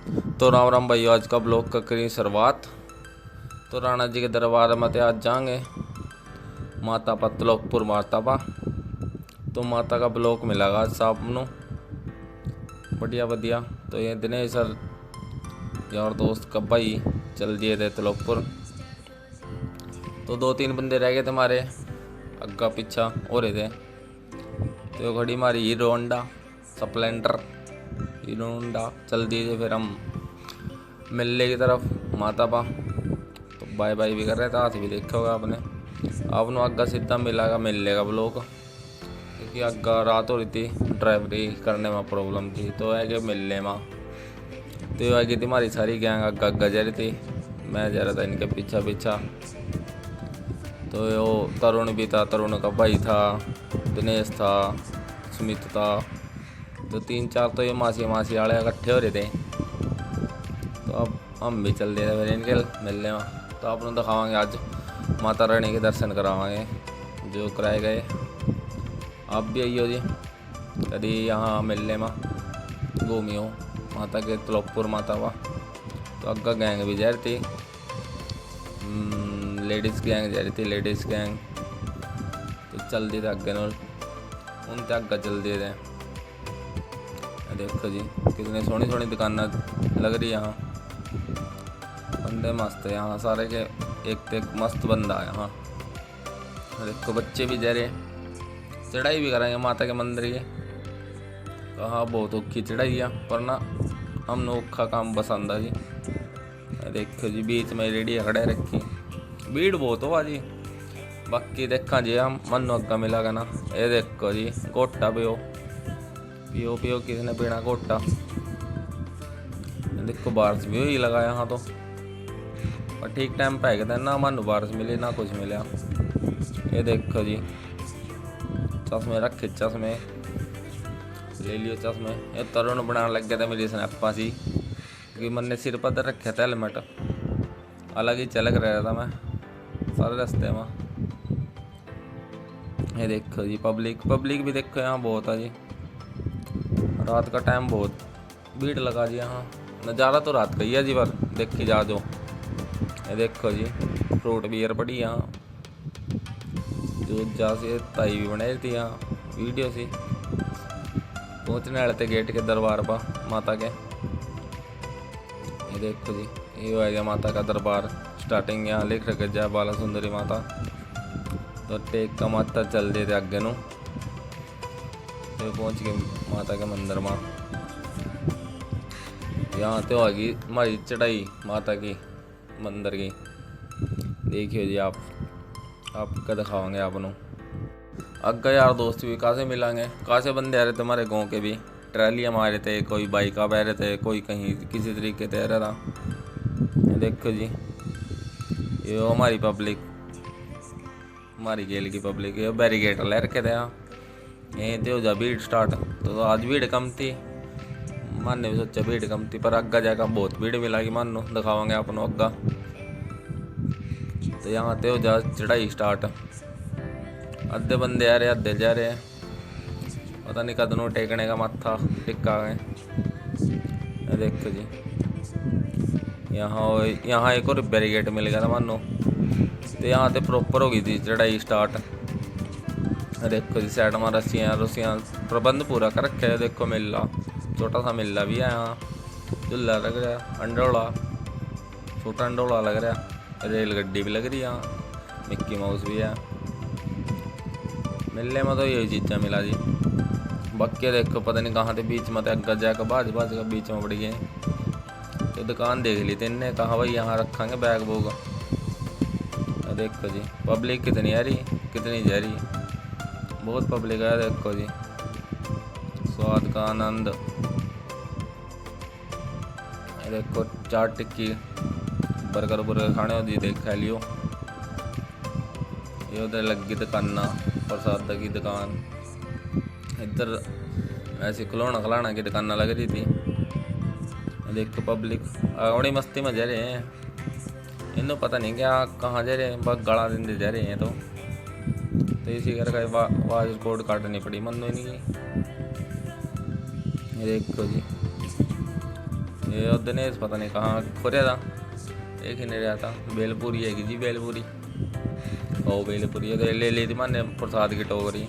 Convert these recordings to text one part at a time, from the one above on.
तो राम राम भाइयों, आज का ब्लॉग का करी शुरुआत। तो राणा जी के दरबार में आज जाएंगे माता पा त्रिलोकपुर माता पा। तो माता का ब्लॉग मिलेगा आज शाम ਨੂੰ बढ़िया बढ़िया। तो ये दिनेश सर यार दोस्त का भाई चल दिए थे त्रिलोकपुर। तो 2-3 बंदे रह गए थे हमारे अग्गा पीछा हो रहे थे। तो घड़ी हमारी hero Honda Splendor hero Honda चल दिए थे। फिर हम मिलने की तरफ माता पा तो बाय बाय भी कर रहे थे, हाथ भी देखा होगा आपने। आपने अग्गा सीधा मिलागा मिलने का ब्लॉग, क्योंकि अग्गा रात हो रही थी, ड्राइवरी करने में प्रॉब्लम थी। तो है कि मिलने में तो है कि थी हमारी सारी गैंग अग्गा अग्गा जा रही थी। मैं जा रहा था इनके पीछा पीछा। तो वो तरुण भी था, तरुण का भाई था, दिनेश था, सुमित था। तो 3-4 तो ये मासी मासी वाले इकट्ठे हो रहे थे। तो अब हम भी चल दिए थे इनके मिलने में। तो आप लोग दिखावांगे आज माता रानी के दर्शन करावांगे जो कराए गए। आप भी आइयो जी कभी यहाँ मिलने में घूमियो माता के त्रिलोकपुर माता वा। तो अग्गा गैंग भी जा रही थी, लेडीज़ गैंग जा रही थी, लेडीज़ गैंग। तो चल दिए थे अग्गे न उन तक अग्गा चल दिए थे। देखो जी कितनी सोहनी सोहनी दुकान लग रही है यहाँ। बंदे मस्त है यहाँ सारे के, एक तो एक मस्त बंदा है यहाँ। देखो बच्चे भी जा रहे, चढ़ाई भी करेंगे माता के मंदिर की। कहाँ बहुत औखी चढ़ाई है, पर ना हमने औखा काम पसंद है जी। देखो जी बीच में रेडी खड़े रखी, भीड़ बहुत हो जी। बाकी देखा जी हम मन अग्गा मिला ना। ये देखो जी गोटा पियो पियो पियो, किसी ने पीना गोटा। देखो बारिश भी ही लगा यहाँ तो, और ठीक टाइम पे है ना, मन बारिश मिली ना कुछ मिला। ये देखो जी चश्मे रखे, चश्मे ले लियो चश्मे। ये तरुण बनाने लग गया था मेरी स्नैपा सी, क्योंकि मैंने सिर पर रखे था हेलमेट, अलग ही चलक रहा था मैं सारे रास्ते में। ये देखो जी पब्लिक भी देखो यहाँ बहुत है जी। रात का टाइम बहुत भीड़ लगा जी यहाँ। नज़ारा तो रात का ही है जी, पर देखी जा जो। ये देखो जी फ्रूट बियर पड़ी यहाँ, जो जा से ताई भी बनाई थी यहाँ वीडियो सी। पहुँचने वाले थे गेट के दरबार पर माता के। ये देखो जी ये आ गया माता का दरबार। स्टार्टिंग यहाँ लिख रखे जय बाला सुंदरी माता। तो टेक का माता चल दिए थे आगे नू। तो पहुँच गए माता के मंदिर में। यहाँ तो आ गई हमारी चढ़ाई माता की मंदिर की। देखिए जी आपका दिखावांगे आपनों अग्गा। यार दोस्त भी कहाँ से मिलेंगे, कहाँ से बंदे आ रहे थे हमारे गाँव के भी। ट्रैली हम आ रहे थे, कोई बाइक आ रहे थे, कोई कहीं किसी तरीके से आ रहा था। देखो जी ये हमारी पब्लिक, हमारी गेल की पब्लिक। ये बैरिकेड ले रखे थे यहाँ। यहीं थे हो जा भीड़ स्टार्ट। तो आज भीड़ कम थी, मानने भी सोचा भीड़ कम थी, पर अग्गा जाकर बहुत भीड़ मिलेगी। मानो दिखावांगे अपन अग्गा। तो यहाँ ते हो जा चढ़ाई स्टार्ट। अद्धे बंदे आ रहे आधे जा रहे हैं, पता नहीं कदनों टेकने का माथा टिक्का है। देखो जी यहाँ एक और बैरिकेड मिल गया था मानो। तो यहाँ पे प्रॉपर हो गई थी चढ़ाई स्टार्ट। देखो जी साइड में रस्सियाँ प्रबंध पूरा कर रखे है। देखो मिल्ला, छोटा सा मिल्ला भी है यहाँ। झूला लग रहा, अंडोला छोटा अंडोला लग रहा। रेल गड्डी भी लग रही है यहाँ, मिक्की माउस भी है। मिलने में तो यही चीज़ें मिला जी। बाकी देखो पता नहीं कहाँ थे बीच में अग्गा जाकर बाज का बीच में पड़ गए। तो दुकान देख ली थी इनने, कहा भाई यहाँ रखेंगे बैग बूग। देखो जी पब्लिक कितनी आ रही, कितनी जा रही, बहुत पब्लिक है। देखो जी स्वाद का आनंद। देखो चाट टिक्की बर्गर बुर्गर खाने हो जी, देख खा लियो। ये उधर लग गई दुकान, प्रसाद की दुकान। इधर ऐसी खिलौना खिलाना की दुकान लग रही थी। देखो पब्लिक बड़ी मस्ती में जा रहे हैं। इन्हों पता नहीं क्या कहाँ जा रहे हैं, बस गाला दिन जा रहे हैं। तो इसी करके आवाज़ रिकॉर्ड काटनी पड़ी मनो ही नहीं। ये देखो जी ये दिनेश पता नहीं कहाँ खोरिया था, एक ही नहीं रहा था। बेलपुरी है जी, बेलपुरी। ओ बेलपुरी है तो ले ली थी मैंने प्रसाद की टोकरी,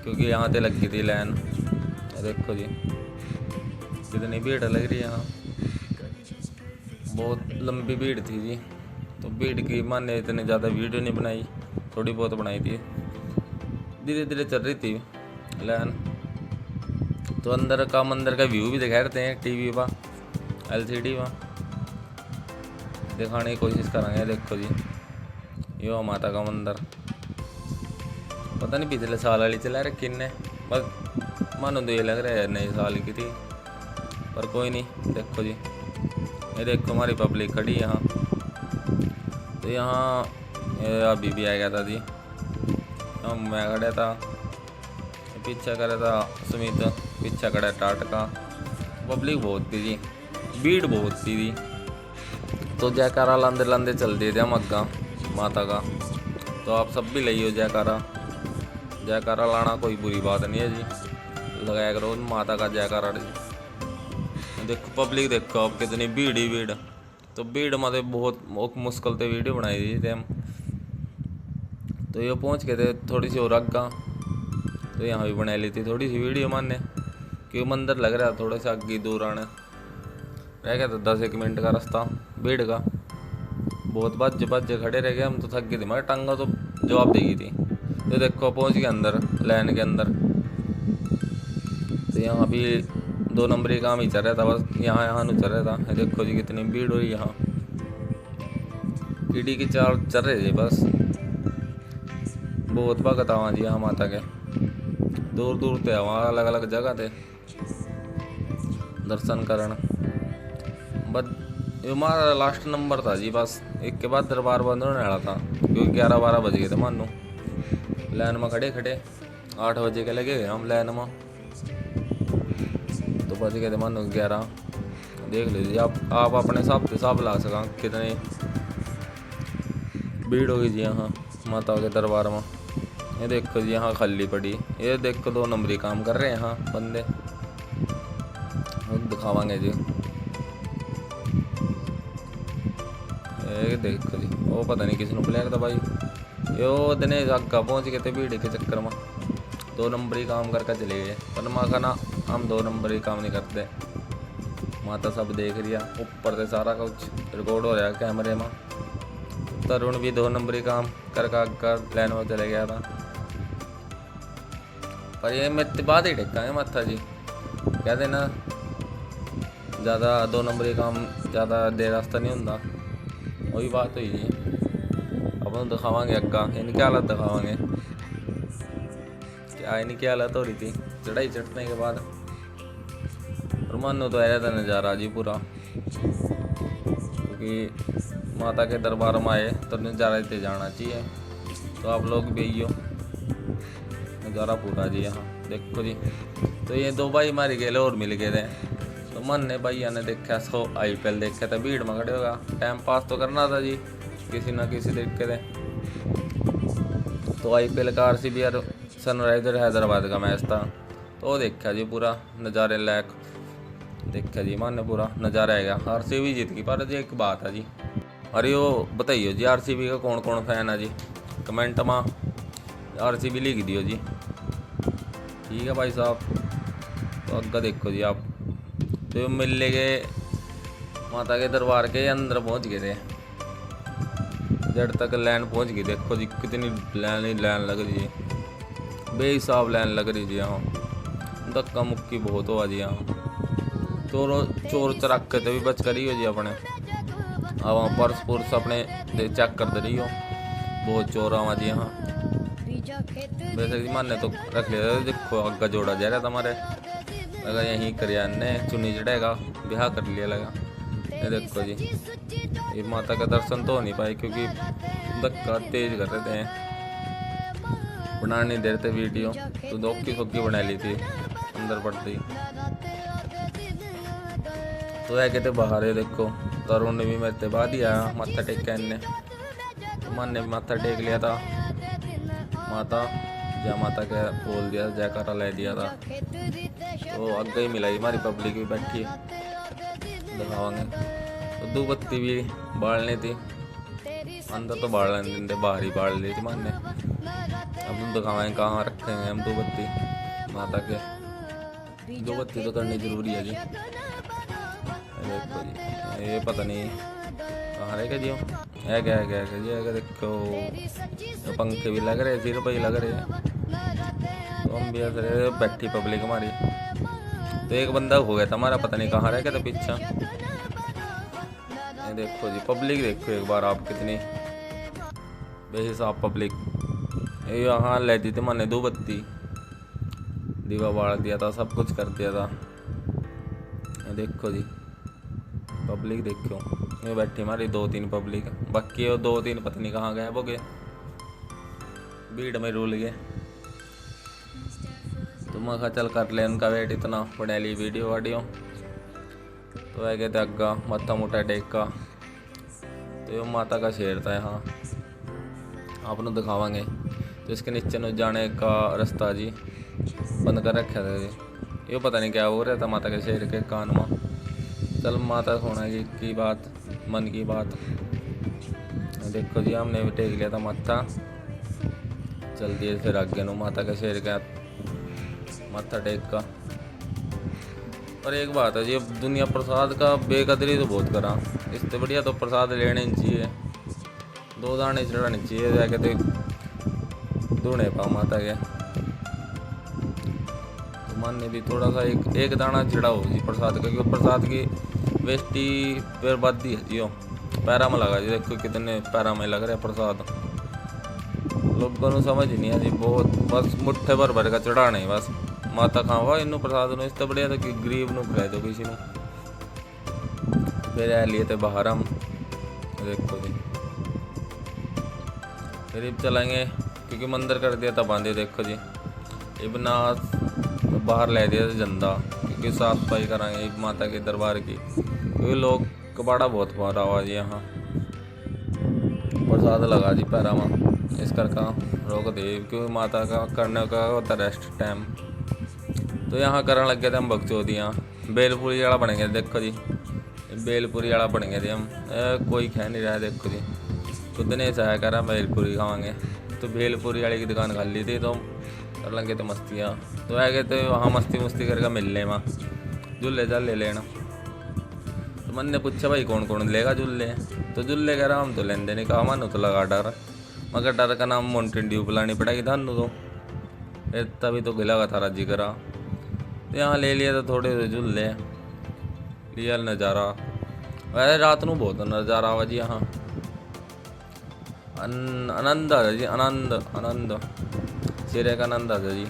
क्योंकि यहाँ से लगी थी लाइन। देखो जी कितनी भीड़ लग रही है यहाँ, बहुत लंबी भीड़ थी जी। तो भीड़ की मैंने इतनी ज़्यादा वीडियो नहीं बनाई, थोड़ी बहुत बनाई थी, धीरे धीरे चल रही थी लाइन। तो अंदर का मंदिर का व्यू भी दिखा रहे हैं टीवी पर, LCD में दिखाने की कोशिश करेंगे। देखो जी यो माता का मंदिर, पता नहीं पिछले साल वाली चला रखी ने, बस मानो तो ये लग रहा है नए साल की थी, पर कोई नहीं। देखो जी ये देखो हमारी पब्लिक खड़ी यहाँ। तो यहाँ अभी भी आ गया था जी, मैं खड़ा था, पीछे खड़ा था सुमित, पीछे खड़ा टाट का। पब्लिक बहुत थी जी, भीड़ बहुत थी जी। तो जयकारा लांदे लांदे चल दिए थे हम अग्गा माता का। तो आप सब भी लियो जयकारा, जयकारा लाना कोई बुरी बात नहीं है जी, लगाया करो माता का जयकारा जी। देखो पब्लिक देखो आप कितनी भीड़ ही भीड़। तो भीड़ मतलब बहुत मुश्किल से वीडियो बनाई थी हम। तो ये पहुंच गए थे थोड़ी सी और अग्गा, तो यहाँ भी बना ली थी थोड़ी सी वीडियो मानने, क्योंकि मंदिर लग रहा था थोड़ा सा आगे दूर आने रह गया था, 10-1 मिनट का रास्ता भीड़ का। बहुत बज खड़े रह गए हम, तो थक गए थे, मगर टांगा तो जवाब देगी थी। तो देखो पहुंच गए अंदर लाइन के अंदर। तो यहाँ भी 2 नंबरी काम ही चल रहा था, बस यहाँ चल रहा था। देखो जी कितनी भीड़ हुई यहाँ, ईडी की चाल चल रही थी बस। बहुत भगत आवा जी यहाँ माता के, दूर दूर थे वहाँ, अलग अलग जगह थे दर्शन करना। बस ये हमारा लास्ट नंबर था जी, बस एक के बाद दरबार बंद होने वाला था, क्योंकि 11-12 बज गए थे मानो लाइन में खड़े खड़े। 8 बजे के लगे गए हम लाइन में, तो बज गए थे मानो 11। देख लीजिए आप अपने हिसाब से हिसाब ला सका कितनी भीड़ होगी जी यहाँ माता के दरबार में। ये देखो जी यहाँ खाली पड़ी, ये देखो 2 नंबरी काम कर रहे हैं यहाँ बंदे, दिखावांगे जी। ये देखो जी वो पता नहीं किसने प्लेयर था भाई, यो दिनेश अग्गा पहुँच गए थे भीड़ के चक्कर में, 2 नंबरी काम करके चले गए। पर माँ का ना हम 2 नंबरी काम नहीं करते, माता सब देख रही है, ऊपर से सारा कुछ रिकॉर्ड हो रहा है कैमरे में। तरुण भी 2 नंबरी काम करके अग्गा लाइन में चले गया था। पर ये मेरे बाद ही टेका है माता जी, कहते ना ज़्यादा 2 नंबरी काम ज़्यादा देर रास्ता नहीं होता, वही बात हुई जी। अपन दिखावांगे अग्गा इनकी हालत, दिखावांगे क्या इनकी हालत हो रही थी चढ़ाई चढ़ने के बाद। और मानो तो आया था नज़ारा जी पूरा, क्योंकि माता के दरबार में आए तो नज़ारा इतने जाना चाहिए। तो आप लोग भी आइयो, नज़ारा पूरा जी यहाँ देखो जी। तो ये 2 भाई मारे गए और मिल गए थे, तो मन ने भैया ने देखा सो IPL देखा था, भीड़ में खड़े होगा, टाइम पास तो करना था जी किसी ना किसी तरीके से। तो IPL का RCB और सनराइजर हैदराबाद का मैच था, तो वो देखा जी पूरा नज़ारे लायक देखा जी, माने पूरा नज़ारा आएगा। RCB जीत गई, पर जी एक बात है जी, अरे वो बताइए जी RCB का कौन कौन फैन है जी, कमेंट में RCB लिख दियो जी, ठीक है भाई साहब। तो अग्गा देखो जी आप, तो मिल गए माता के दरबार के अंदर पहुंच गए थे, जड़ तक लाइन पहुंच गई। देखो जी कितनी लाइन लग रही है, बेहिसाब लाइन लग रही जी यहाँ, धक्का मुक्की बहुत हुआ जी यहाँ। चोर चरक्के तो भी बच कर ही हो जी अपने, अब वहाँ पर्स पुर्स अपने चेक कर दे रही हो, बहुत चोर आवा जी यहाँ। वैसे जी माने तो रख लिया, देखो अग्गा जोड़ा जा रहा था हमारे, अगर यहीं करिया ने चुनी चढ़ेगा ब्याह कर लिया लगा। ये देखो जी ये माता का दर्शन तो हो नहीं पाए, क्योंकि धक्का तेज कर रहे थे, बना नहीं दे रहे थे वीडियो, तो धोखी बना ली थी अंदर पड़ती। तो है कहते बाहर है देखो, तरुण ने भी मेरे बाद ही आया माथा टेक के, इनने मन ने माथा टेक लिया था, माता जय माता के बोल दिया, जयकारा ले दिया था। तो अग्गे ही मिलाई हमारी पब्लिक भी बैठी है। दिखावांगे। तो दो बत्ती भी बालनी थी, अंदर तो बाल नहीं देते, बाहर ही बाल ली थी माने। अब हम दिखावाएंगे कहाँ रखेंगे हम दो बत्ती माता के। दो बत्ती तो करनी जरूरी है जी। देखो जी ये पता नहीं कहाँ रहेगा जी, है क्या जी, है क्या देखो। तो पंखे भी लग रहे, 0 रुपये लग रहे हैं। तो हम भी ऐसे बैठी पब्लिक हमारी। तो एक बंदा हो गया था हमारा, पता नहीं कहाँ रह गया था पीछा। ये देखो जी पब्लिक, देखो एक बार आप कितनी बेहिसाब पब्लिक। ये यहाँ ले दी थी मैंने 2 बत्ती, दीवा बाढ़ दिया था, सब कुछ कर दिया था। ये देखो जी पब्लिक, देखो ये बैठी हमारी 2-3 पब्लिक, बाकी वो 2-3 पता नहीं कहाँ गए, वो गए भीड़ में रुल गए। तो मैं कहा चल कर ले उनका वेट, इतना बना ली वीडियो वाडियो। तो है गए थे अग्गा माथा मोटा टेका। तो ये माता का शेर था यहाँ, आपने दिखावांगे। तो इसके नीचे न जाने का रास्ता जी बंद कर रखा था जी। ये पता नहीं क्या हो रहा था माता के शेर के कान में। चल माता सोना की बात, मन की बात। देखो जी हमने भी टेक लिया था माथा, चल दिए फिर आगे नो माता के शेर का माथा टेक का। और एक बात है जी, अब दुनिया प्रसाद का बेकदरी तो बहुत करा, इससे बढ़िया तो प्रसाद लेने चाहिए, 2 दाने चढ़ाने चाहिए जाके तो दूने पा माता के। तो मन ने भी थोड़ा सा एक दाना चढ़ाओ जी प्रसाद का, क्योंकि प्रसाद की वेस्टी बर्बादी है जी। पैरा में लगा जी, देखो कितने पैरा में लग रहे प्रसाद। लोगों को समझ नहीं है जी, बहुत बस मुट्ठे भर का चढ़ाने ही बस माता खावा इन प्रसाद नो। इससे बढ़िया तो कि गरीब न खिला दो किसी ने। फिर लिए थे बाहर हम, देखो जी फिर चलेंगे क्योंकि मंदिर कर दिया था बांधे। देखो जी इबना बाहर ले दिया था झंडा, क्योंकि साफ सफाई कराएंगे माता के दरबार की, क्योंकि लोग कबाड़ा बहुत मारा आवाज यहाँ प्रसाद लगा जी पैरा में, इस करके रोक दे, क्योंकि माता का करने का होता रेस्ट टाइम। तो यहाँ करने लग गए थे हम बगचौदियाँ, बेलपूरी वाला बनेंगे। देखो जी बेलपूरी वाला बनेंगे थे हम, कोई खा नहीं रहा। देखो जी खुद ने चाहे करा बेलपूरी खावांगे। तो बेलपूरी वाले की दुकान खाली थी, तो कर लगे थे मस्तियाँ। तो आ गए थे वहाँ मस्ती करके मिलने वहाँ झूले चल ले लेना। तो मन ने पूछा भाई कौन कौन लेगा झूले, तो झूले कह रहा हम तो लेंदे नहीं, कहा मानो तो लगा डर, मगर डर का नाम माउंटेन ड्यू पिलानी पड़ेगी थानू तो, फिर तभी तो गिला था राजी करा। तो यहाँ ले लिया तो थोड़े से झूले लिया नज़ारा। वैसे रात को बहुत नज़ारा आवा जी यहाँ, आनंद आ जी, आनंद सिरे का आनंद आ जी।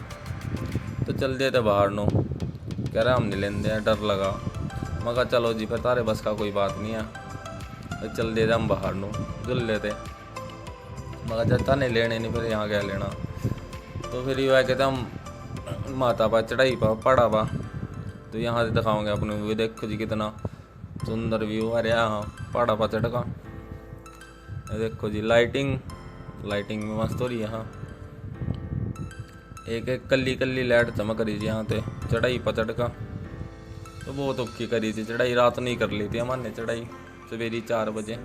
तो चल दिए थे बाहर नो, कह रहा हम नहीं लेंदे, डर लगा। मगर चलो जी फिर तारे बस का कोई बात नहीं है। तो चल दिए थे हम बाहर नो, झुल लेते, मगर चाचा नहीं लेने नहीं, फिर यहाँ क्या लेना। तो फिर ये कहते हम माता पा चढ़ाई पा पहाड़ा पा। तो यहाँ से दिखाओगे अपने व्यू, देखो जी कितना सुंदर व्यू आ रहा है यहाँ पहाड़ा पा चढ़ का। देखो जी लाइटिंग में मस्त हो रही है यहाँ, एक कल्ली लाइट चमक रही थी यहाँ पे चढ़ाई पर चढ़ का। तो बहुत औखी करी थी चढ़ाई, रात नहीं कर ली थी हमारे चढ़ाई, सवेरे 4 बजे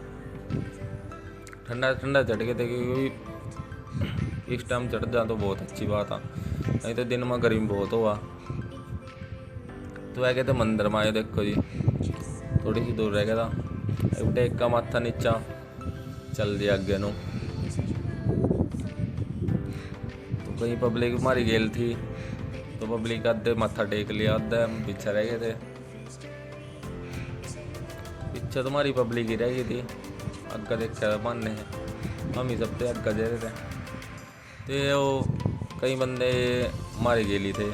ठंडा चढ़ के थे, क्योंकि इस टाइम चढ़ जा तो बहुत अच्छी बात है, नहीं तो दिन में गर्मी बहुत हुआ। तो आ गए थे मंदिर में आए। देखो जी थोड़ी सी दूर रह गया था, टेक का माथा नीचा, चल दिया आगे नो। तो कहीं पब्लिक मारी गेल थी, तो पब्लिक आधे माथा टेक लिया, आधे हम पीछे रह गए थे। पीछे तुम्हारी पब्लिक ही रह गई थी, अग्गा देखा मानने हम ही सबसे अग्गा जा रहे थे। तो वो कई बंदे मारे गेली थे,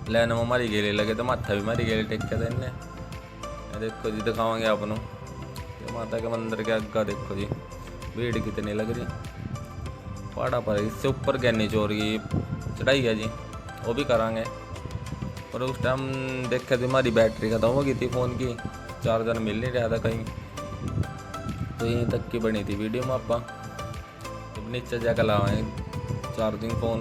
लाइन में मारी गेली लगे, तो माथा भी मारी गेली टेक थे इन्हें। देखो जी दिखावांगे आपनों माता के मंदिर के अग्गा। देखो जी भीड़ कितनी लग रही, पहाड़ा पर इससे ऊपर ज्ञानी चोर की चढ़ाई है जी, वो भी करांगे। और उस टाइम देखे थे हमारी बैटरी खत्म हो गई थी फ़ोन की, चार्जर मिल नहीं रहा था कहीं, तो यहीं तक की बनी थी वीडियो में आपा। तो नीचे जाकर लाएँ चार्जिंग फ़ोन,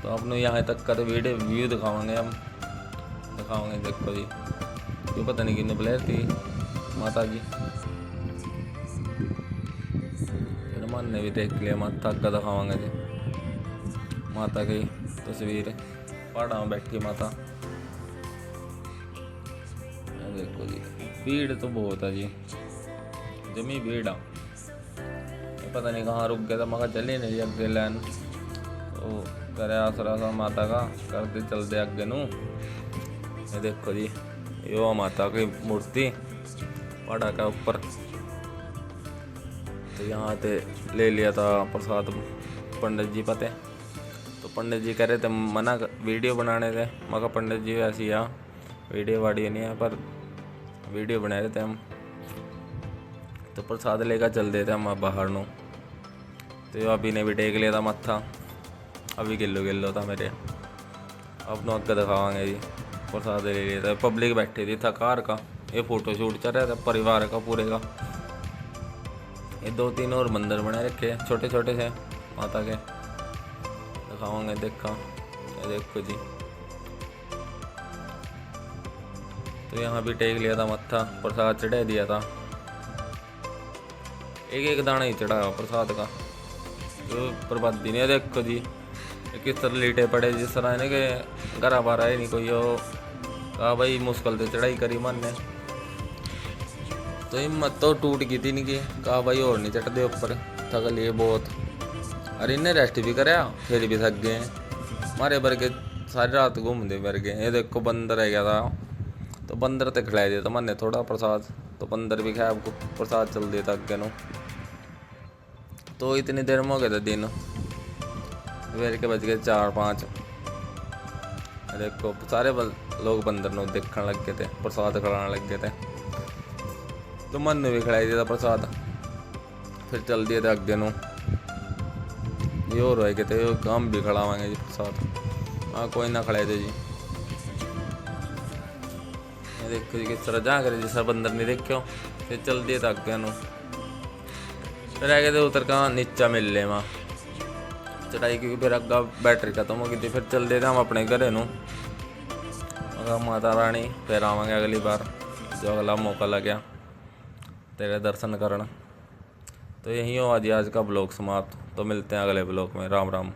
तो आपने यहाँ तक का तो वीडियो व्यू दिखावांगे हम, दिखावांगे। देखो जी जो पता नहीं किन्ने बुलाया थी माता जी। फिर मन ने भी देख लिया, माता का दिखावांगे जी माता की तस्वीर। पहाड़ा में बैठी माता, देखो जी भीड़ तो बहुत है जी, जमी भीड़ आ। पता नहीं कहाँ रुक गया था, मगर चली नहीं अगे लैन तो करे आसरा सा माता का, करते चलते अगे नू। ये देखो जी यो माता की मूर्ति पहाड़ा के ऊपर। तो यहाँ ते ले लिया था प्रसाद पंडित जी पते। तो पंडित जी कह रहे थे मना वीडियो बनाने थे, मगर पंडित जी ऐसी आ वीडियो वाडियो नहीं है, पर वीडियो बना रहे थे हम। तो प्रसाद लेकर चल देते हम बाहर नू। तो अभी ने भी टेक लिया था मत्था, अभी किलो था मेरे। अब नो अगर दिखावांगे जी, प्रसाद ले लिया था। पब्लिक बैठी थी था कार का, ये फोटो शूट चल रहा था परिवार का पूरे का। ये 2-3 और मंदिर बने रखे छोटे छोटे से माता के, दिखावांगे। देखा ये देखो जी, तो यहाँ भी टेक लिया था मत्था, प्रसाद चढ़ा दिया था। एक दाना ही चढ़ा प्रसाद का, तो बर्बादी नहीं। देखो जी किस तरह लीटे पड़े, जिस तरह ने के घर बार आए नहीं कोई। हो कहा भाई मुश्किल से चढ़ाई करी मन ने, तो हिम्मत तो टूट गई थी इनकी। कहा भाई और नहीं चढ़ दे ऊपर, थक लिए बहुत। अरे इन्हें रेस्ट भी कराया, फिर भी थक गए। मारे भर के सारी रात घूमते भर गए। ये देखो बंदर है गया था, तो बंदर तक खिलाई देता मन ने थोड़ा प्रसाद, तो बंदर भी खाया, आपको प्रसाद चल देता अगे नो। तो इतनी देर में हो गए थे दिन, सवेर के बज गए 4-5। देखो सारे लोग बंदर नो देखने लग गए थे, प्रसाद खिलाने लग गए थे। तो मन ने भी खिलाई दिया था प्रसाद, फिर चल दिए थे अगे नो। ये और रह गए थे, हम भी खिलावांगे जी प्रसाद। हाँ कोई ना खिलाए थे जी। ये देखो जी किस तरह जा करे जी, सब बंदर नहीं देखो। फिर चल दिए थे अगे नो, फिर रह गए थे उतर कहाँ नीचा मिल ले वहाँ चढ़ाई, क्योंकि फिर अग्गा बैटरी खत्म हो गई थी। फिर चल देते हम अपने घरे नू। माता रानी फिर आवांगे अगली बार, जो अगला मौका लग्या तेरे दर्शन करना। तो यही हो आज का ब्लॉग समाप्त। तो मिलते हैं अगले ब्लॉग में। राम राम।